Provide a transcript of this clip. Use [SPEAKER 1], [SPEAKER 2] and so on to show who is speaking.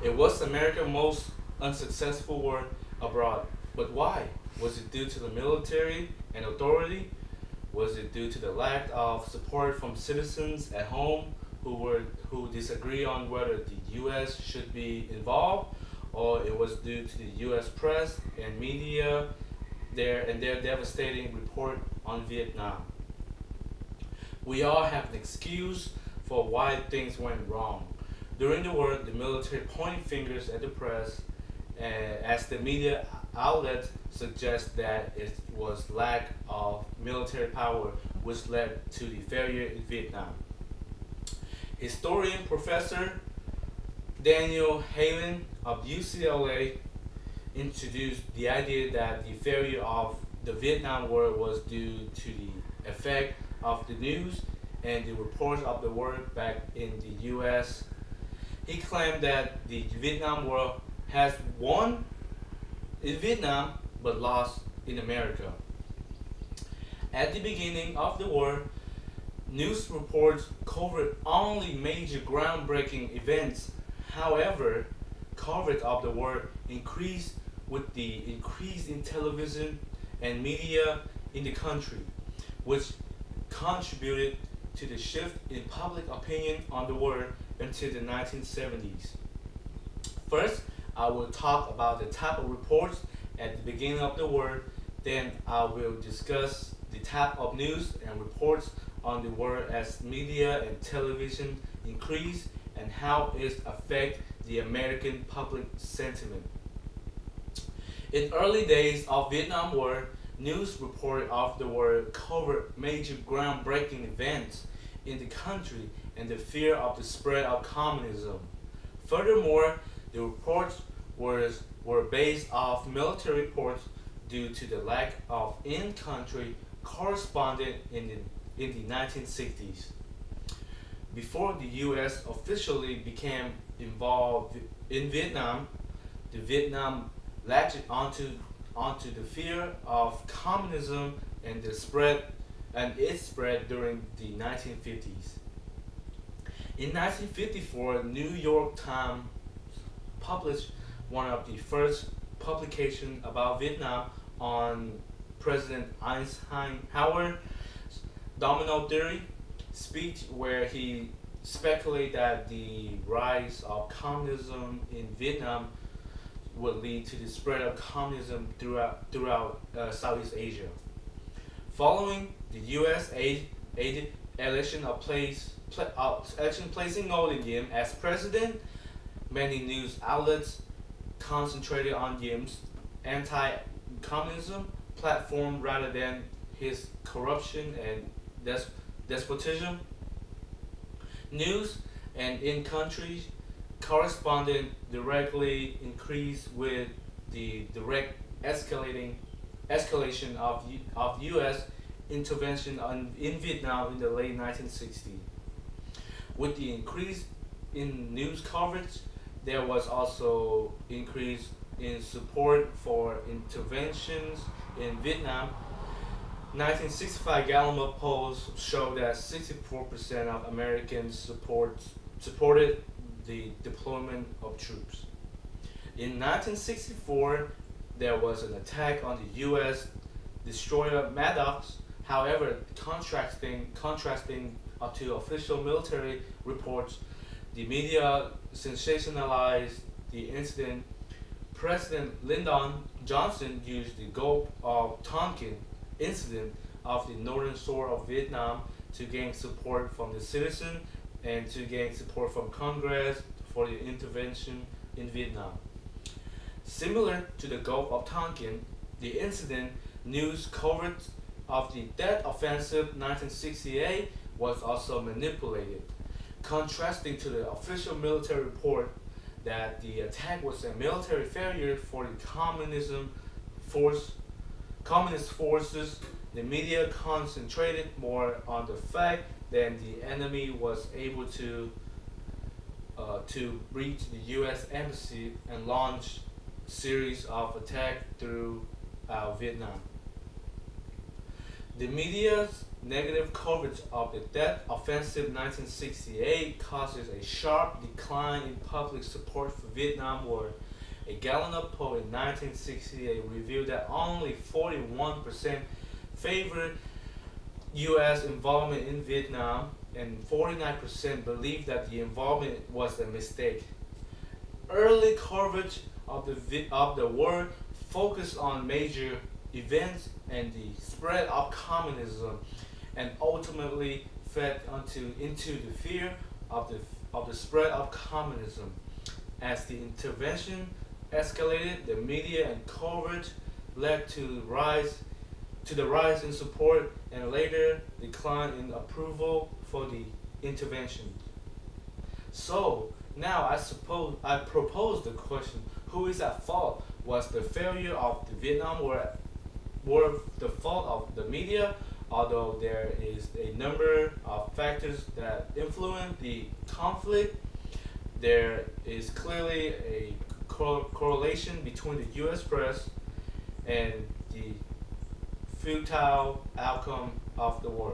[SPEAKER 1] It was America's most unsuccessful war abroad. But why? Was it due to the military and authority? Was it due to the lack of support from citizens at home who disagree on whether the U.S. should be involved, or it was due to the U.S. press and media their devastating report on Vietnam? We all have an excuse for why things went wrong. During the war, the military pointed fingers at the press, as the media outlets suggest that it was lack of military power which led to the failure in Vietnam. Historian Professor Daniel Halen of UCLA introduced the idea that the failure of the Vietnam War was due to the effect of the news and the reports of the war back in the U.S. He claimed that the Vietnam War has won in Vietnam but lost in America. At the beginning of the war, news reports covered only major groundbreaking events. However, coverage of the war increased with the increase in television and media in the country, which contributed to the shift in public opinion on the war until the 1970s. First, I will talk about the type of reports at the beginning of the war, then I will discuss the type of news and reports on the war as media and television increase and how it affect the American public sentiment. In early days of Vietnam War, news report of the war covered major groundbreaking events in the country and the fear of the spread of communism. Furthermore, the reports were based off military reports due to the lack of in-country correspondent in the 1960s. Before the U.S. officially became involved in Vietnam, the Vietnam latched onto the fear of communism and its spread during the 1950s. In 1954, New York Times published one of the first publications about Vietnam on President Eisenhower's domino theory speech, where he speculated that the rise of communism in Vietnam would lead to the spread of communism throughout Southeast Asia. Following the U.S. aided election placing Ngo Dinh as president, many news outlets concentrated on Diem's anti-communism platform rather than his corruption and despotism. News and in-country correspondent directly increased with the direct escalation of U.S. intervention in Vietnam in the late 1960s. With the increase in news coverage, there was also increase in support for interventions in Vietnam. 1965 Gallup polls show that 64% of Americans supported the deployment of troops. In 1964, there was an attack on the U.S. destroyer Maddox. However, contrasting to official military reports, the media sensationalized the incident. President Lyndon Johnson used the Gulf of Tonkin incident off the northern shore of Vietnam to gain support from the citizens and to gain support from Congress for the intervention in Vietnam. Similar to the Gulf of Tonkin, the incident news coverage of the Tet Offensive 1968 was also manipulated, contrasting to the official military report that the attack was a military failure for the communist forces. The media concentrated more on the fact that the enemy was able to breach the U.S. embassy and launch series of attacks through Vietnam. The media's negative coverage of the Tet Offensive 1968 causes a sharp decline in public support for Vietnam War. A Gallup poll in 1968 revealed that only 41% favored U.S. involvement in Vietnam and 49% believed that the involvement was a mistake. Early coverage of the war focused on major events and the spread of communism, and ultimately fed into the fear of the spread of communism. As the intervention escalated, the media and coverage led to the rise in support and later decline in approval for the intervention. So now I propose the question: who is at fault? Was the failure of the Vietnam War the fault of the media? Although there is a number of factors that influence the conflict, there is clearly a correlation between the U.S. press and the futile outcome of the war.